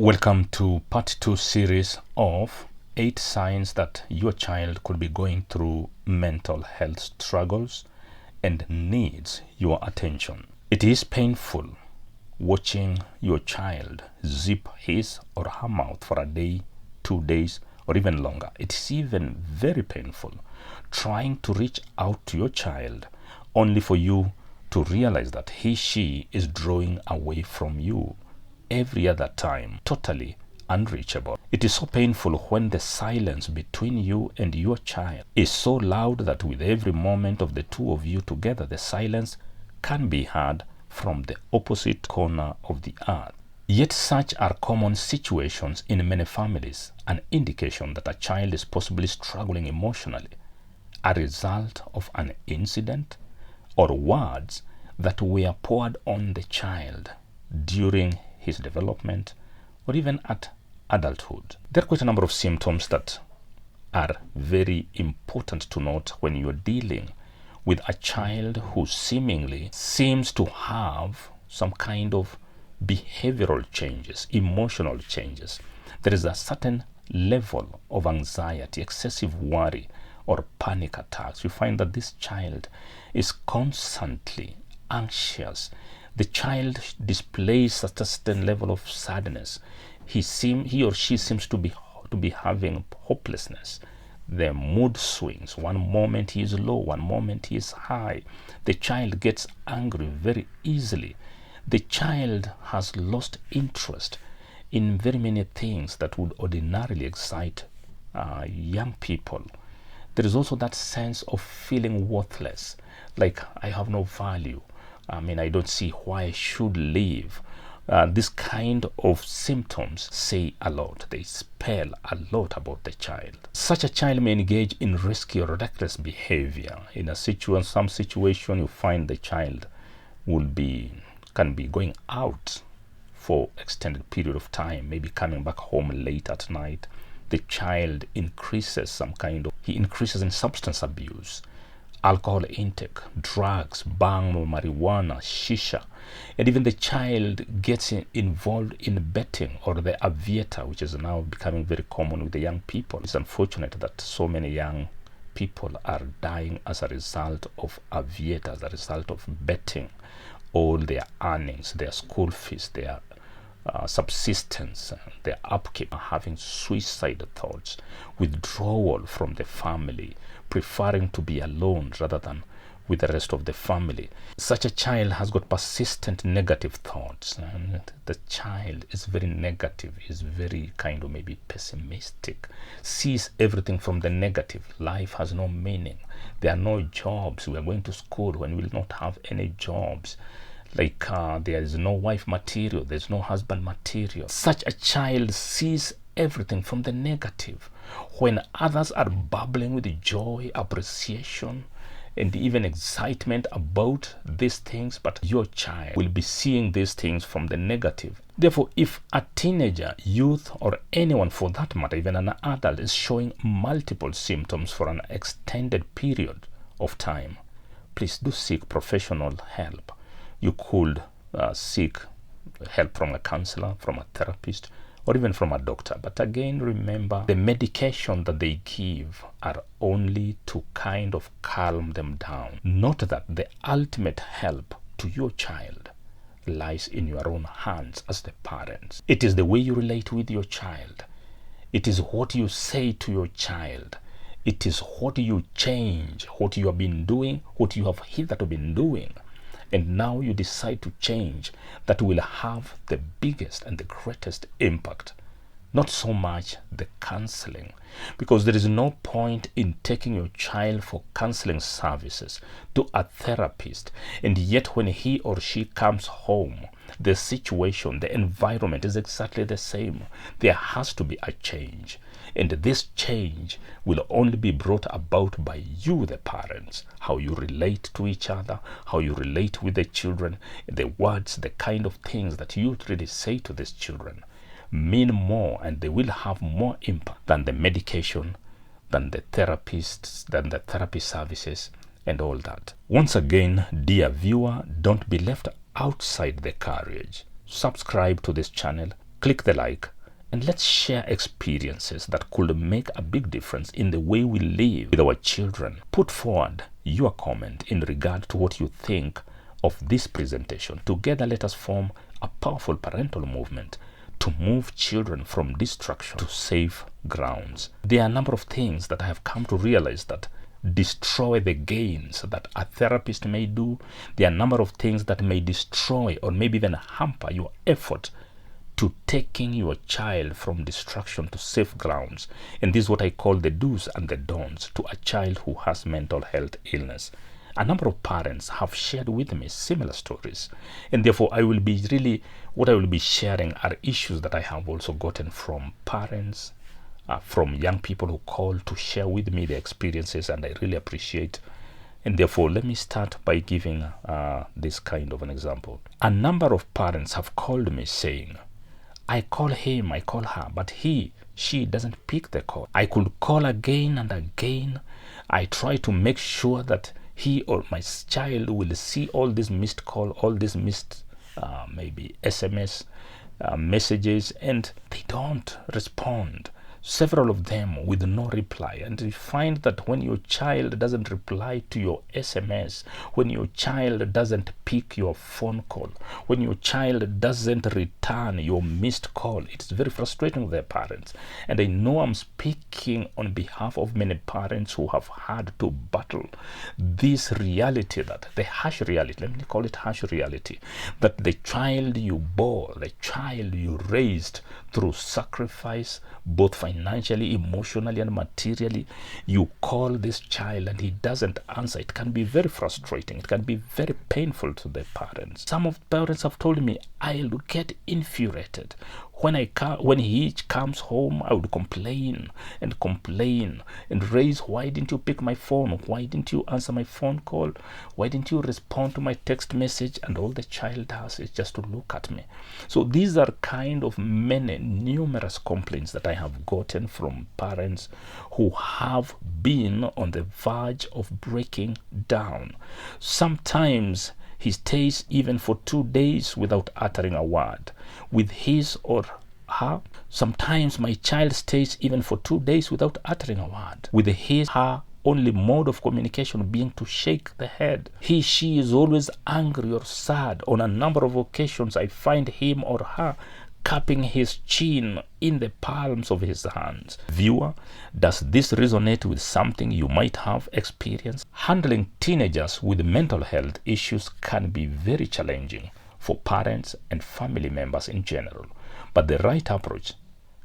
Welcome to part 2 series of 8 signs that your child could be going through mental health struggles and needs your attention. It is painful watching your child zip his or her mouth for a day, 2 days, or even longer. It is even very painful trying to reach out to your child only for you to realize that she is drawing away from you every other time, totally unreachable. It is so painful when the silence between you and your child is so loud that with every moment of the two of you together, the silence can be heard from the opposite corner of the earth. Yet such are common situations in many families, an indication that a child is possibly struggling emotionally, a result of an incident or words that were poured on the child during his development or even at adulthood. There are quite a number of symptoms that are very important to note when you're dealing with a child who seemingly seems to have some kind of behavioral changes, emotional changes. There is a certain level of anxiety, excessive worry, or panic attacks. You find that this child is constantly anxious. The child displays a certain level of sadness. He or she seems to be having hopelessness. The mood swings. One moment he is low, one moment he is high. The child gets angry very easily. The child has lost interest in very many things that would ordinarily excite young people. There is also that sense of feeling worthless, like I have no value. I don't see why I should live. This kind of symptoms say a lot. They spell a lot about the child. Such a child may engage in risky or reckless behavior. In some situation, you find the child can be going out for extended period of time, maybe coming back home late at night. The child increases in substance abuse, alcohol intake, drugs, bang, marijuana, shisha, and even the child gets involved in betting or the aviator, which is now becoming very common with the young people. It's unfortunate that so many young people are dying as a result of aviator, as a result of betting. All their earnings, their school fees, their subsistence, their upkeep, having suicide thoughts, withdrawal from the family, preferring to be alone rather than with the rest of the family. Such a child has got persistent negative thoughts, and the child is very negative, is very kind of maybe pessimistic, sees everything from the negative. Life has no meaning. There are no jobs. We are going to school when we will not have any jobs. There is no wife material, there's no husband material. Such a child sees everything from the negative. When others are bubbling with joy, appreciation, and even excitement about these things, but your child will be seeing these things from the negative. Therefore, if a teenager, youth, or anyone for that matter, even an adult, is showing multiple symptoms for an extended period of time, please do seek professional help. You could seek help from a counselor, from a therapist, or even from a doctor. But again, remember, the medication that they give are only to kind of calm them down. Not that the ultimate help to your child lies in your own hands as the parents. It is the way you relate with your child. It is what you say to your child. It is what you change, what you have been doing, what you have hitherto been doing, and now you decide to change, that will have the biggest and the greatest impact. Not so much the counseling, because there is no point in taking your child for counseling services to a therapist, and yet when he or she comes home, the situation, the environment is exactly the same. There has to be a change. And this change will only be brought about by you, the parents, how you relate to each other, how you relate with the children, the words, the kind of things that you really say to these children mean more, and they will have more impact than the medication, than the therapists, than the therapy services, and all that. Once again, dear viewer, don't be left outside the carriage. Subscribe to this channel, click the like, and let's share experiences that could make a big difference in the way we live with our children. Put forward your comment in regard to what you think of this presentation. Together, let us form a powerful parental movement to move children from destruction to safe grounds. There are a number of things that I have come to realize that destroy the gains that a therapist may do. There are a number of things that may destroy or maybe even hamper your effort to taking your child from destruction to safe grounds. And this is what I call the do's and the don'ts to a child who has mental health illness. A number of parents have shared with me similar stories, and therefore what I will be sharing are issues that I have also gotten from parents, from young people who call to share with me their experiences, and I really appreciate. And therefore, let me start by giving this kind of an example. A number of parents have called me saying, I call him, I call her, but she doesn't pick the call. I could call again and again. I try to make sure that he or my child will see all these missed call, all these missed maybe SMS messages, and they don't respond. Several of them with no reply. And you find that when your child doesn't reply to your SMS, when your child doesn't pick your phone call, when your child doesn't return your missed call, it's very frustrating with their parents. And I know I'm speaking on behalf of many parents who have had to battle this reality, that the harsh reality, let me call it harsh reality, that the child you bore, the child you raised through sacrifice, both financially, emotionally, and materially, you call this child and he doesn't answer. It can be very frustrating. It can be very painful to the parents. Some of the parents have told me, I'll get infuriated. When he comes home, I would complain and raise, why didn't you pick my phone? Why didn't you answer my phone call? Why didn't you respond to my text message? And all the child does is just to look at me. So these are kind of many numerous complaints that I have gotten from parents who have been on the verge of breaking down. Sometimes he stays even for 2 days without uttering a word with his or her. Sometimes my child stays even for 2 days without uttering a word, with his, her only mode of communication being to shake the head. He, she is always angry or sad. On a number of occasions, I find him or her cupping his chin in the palms of his hands. Viewer, does this resonate with something you might have experienced? Handling teenagers with mental health issues can be very challenging for parents and family members in general, but the right approach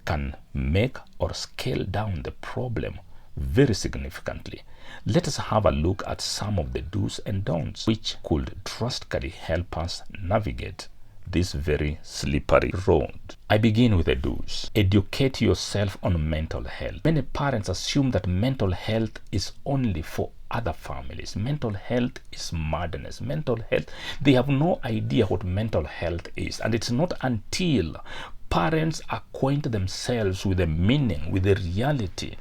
can make or scale down the problem very significantly. Let us have a look at some of the do's and don'ts which could drastically help us navigate this very slippery road. I begin with the do's. Educate yourself on mental health. Many parents assume that mental health is only for other families. Mental health is madness. Mental health, they have no idea what mental health is. And it's not until parents acquaint themselves with the meaning, with the reality,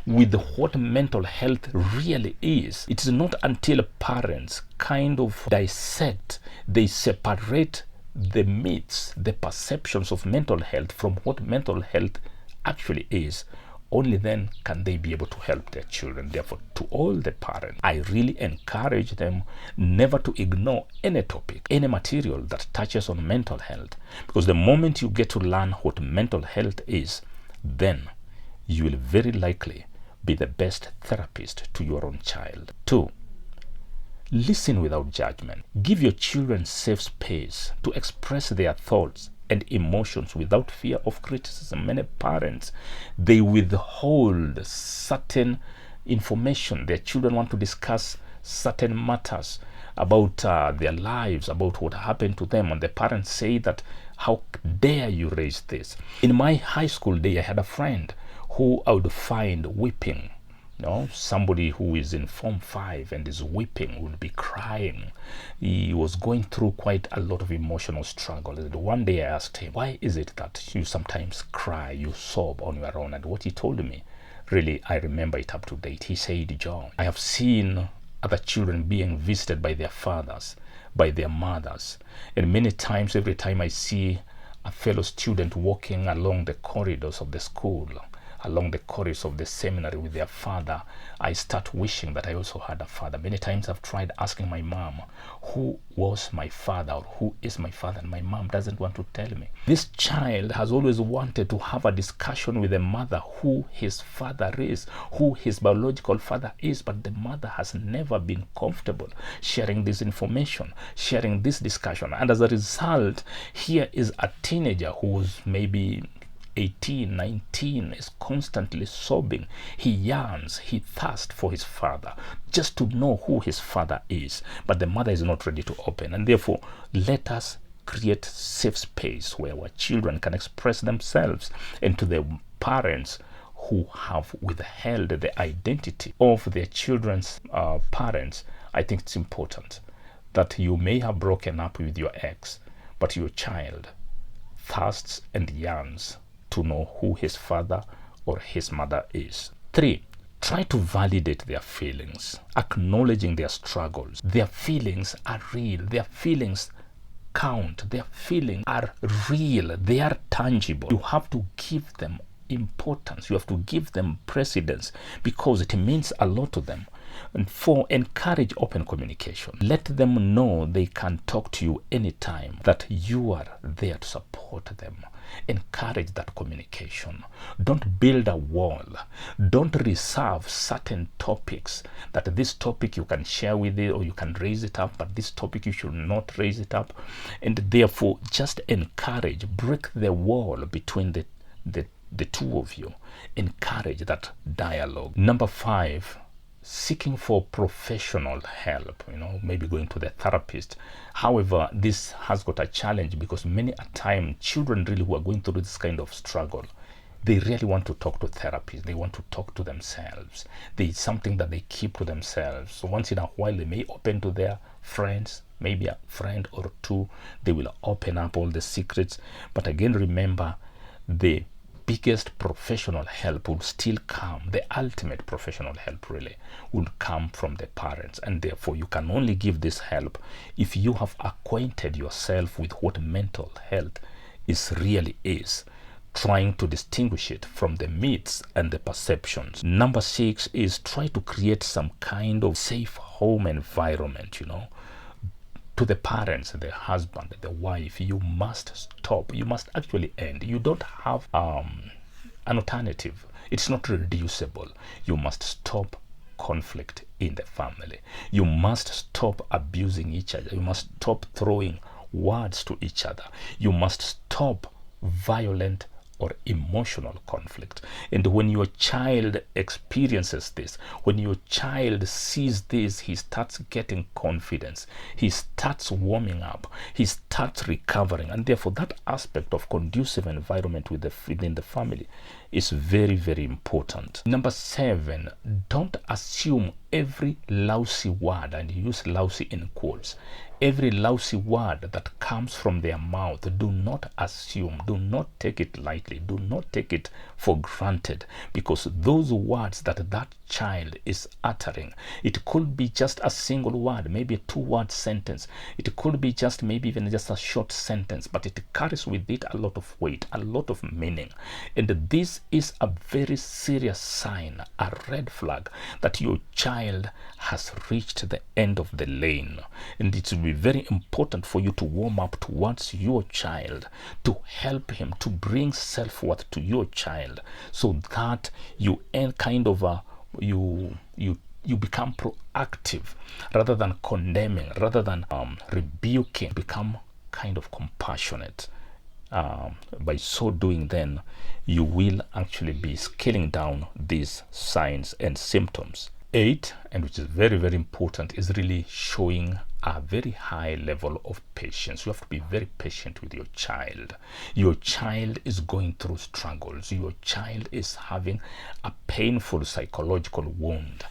with what mental health really is. It's not until parents kind of dissect, they separate the myths, the perceptions of mental health from what mental health actually is. Only then can they be able to help their children. Therefore, to all the parents, I really encourage them never to ignore any topic, any material that touches on mental health. Because the moment you get to learn what mental health is, then you will very likely be the best therapist to your own child. 2. Listen without judgment. Give your children safe space to express their thoughts and emotions without fear of criticism. Many parents, they withhold certain information. Their children want to discuss certain matters about their lives, about what happened to them, and the parents say that, how dare you raise this? In my high school day, I had a friend who I would find weeping. Somebody who is in Form 5 and is weeping, would be crying. He was going through quite a lot of emotional struggle. And one day I asked him, why is it that you sometimes cry, you sob on your own? And what he told me, really, I remember it up to date. He said, John, I have seen other children being visited by their fathers, by their mothers. And many times, every time I see a fellow student walking along the corridors of the school, along the corridors of the seminary with their father, I start wishing that I also had a father. Many times I've tried asking my mom, who was my father or who is my father? And my mom doesn't want to tell me. This child has always wanted to have a discussion with the mother who his father is, who his biological father is, but the mother has never been comfortable sharing this information, sharing this discussion. And as a result, here is a teenager who's maybe 18, 19, is constantly sobbing. He yearns, he thirsts for his father, just to know who his father is. But the mother is not ready to open. And therefore, let us create safe space where our children can express themselves, and to the parents who have withheld the identity of their children's parents, I think it's important that you may have broken up with your ex, but your child thirsts and yearns to know who his father or his mother is. 3, try to validate their feelings, acknowledging their struggles. Their feelings are real. Their feelings count. Their feelings are real. They are tangible. You have to give them importance. You have to give them precedence because it means a lot to them. And 4, encourage open communication. Let them know they can talk to you anytime, that you are there to support them. Encourage that communication. Don't build a wall. Don't reserve certain topics, that this topic you can share with it or you can raise it up, but this topic you should not raise it up. And therefore, just encourage, break the wall between the two of you. Encourage that dialogue. Number 5, seeking for professional help, maybe going to the therapist. However, this has got a challenge because many a time children really who are going through this kind of struggle, they really want to talk to therapists. They want to talk to themselves. It's something that they keep to themselves. So once in a while, they may open to their friends, maybe a friend or two. They will open up all the secrets. But again, remember, the biggest professional help will still come. The ultimate professional help really will come from the parents, and therefore you can only give this help if you have acquainted yourself with what mental health really is, trying to distinguish it from the myths and the perceptions. Number 6 is try to create some kind of safe home environment. To the parents, the husband, the wife, you must stop. You must actually end. You don't have an alternative. It's not reducible. You must stop conflict in the family. You must stop abusing each other. You must stop throwing words to each other. You must stop violent or emotional conflict. And when your child experiences this, when your child sees this, he starts getting confidence, he starts warming up, he starts recovering, and therefore that aspect of conducive environment within the family is very, very important. Number 7, don't assume every lousy word, and use lousy in quotes. Every lousy word that comes from their mouth, do not assume, do not take it lightly, do not take it for granted, because those words that child is uttering, it could be just a single word, maybe a 2-word sentence, it could be just maybe even just a short sentence, but it carries with it a lot of weight, a lot of meaning. And this is a very serious sign, a red flag that your child has reached the end of the lane. And it will be very important for you to warm up towards your child, to help him, to bring self-worth to your child, so that you kind of you become proactive rather than condemning, rather than rebuking. Become kind of compassionate. By so doing, then you will actually be scaling down these signs and symptoms. 8, and which is very, very important, is really showing a very high level of patience. You have to be very patient with your child. Your child is going through struggles. Your child is having a painful psychological wound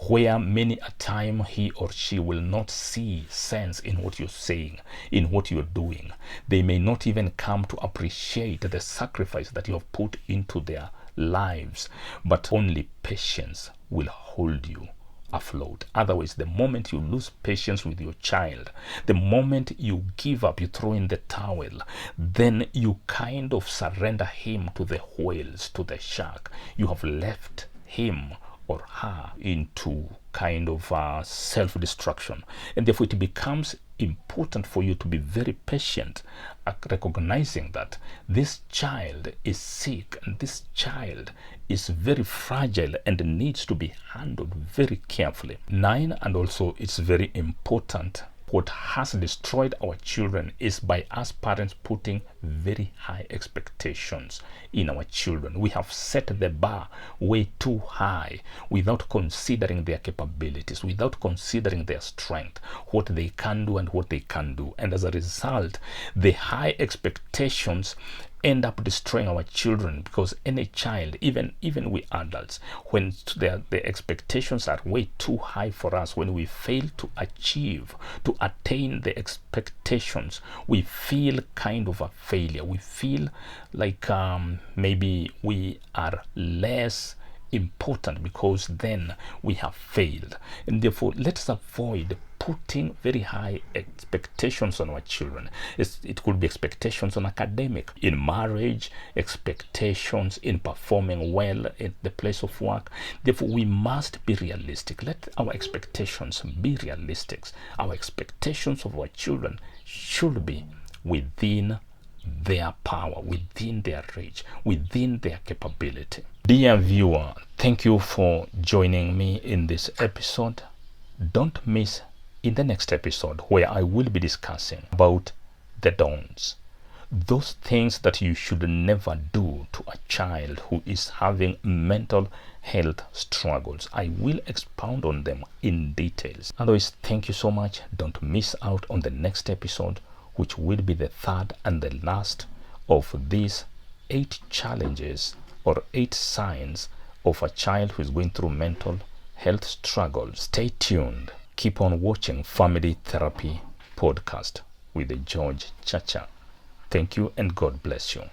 where many a time he or she will not see sense in what you're saying, in what you're doing. They may not even come to appreciate the sacrifice that you have put into their lives, but only patience will hold you afloat. Otherwise, the moment you lose patience with your child, the moment you give up, you throw in the towel, then you kind of surrender him to the whales, to the shark. You have left him or her into kind of self-destruction. And therefore it becomes important for you to be very patient at recognizing that this child is sick and this child is very fragile and needs to be handled very carefully. 9, and also it's very important, what has destroyed our children is by us parents putting very high expectations in our children. We have set the bar way too high without considering their capabilities, without considering their strength, what they can do and what they can't do. And as a result, the high expectations end up destroying our children, because any child, even we adults, when the expectations are way too high for us, when we fail to attain the expectations, we feel kind of a failure. We feel like maybe we are less important because then we have failed. And therefore, let's avoid putting very high expectations on our children. It could be expectations on academic, in marriage, expectations in performing well at the place of work. Therefore, we must be realistic. Let our expectations be realistic. Our expectations of our children should be within their power, within their reach, within their capability. Dear viewer, thank you for joining me in this episode. Don't miss in the next episode, where I will be discussing about the don'ts, those things that you should never do to a child who is having mental health struggles. I will expound on them in details. Otherwise, thank you so much. Don't miss out on the next episode, which will be the third and the last of these 8 challenges or 8 signs of a child who is going through mental health struggles. Stay tuned. Keep on watching Family Therapy Podcast with George Chacha. Thank you and God bless you.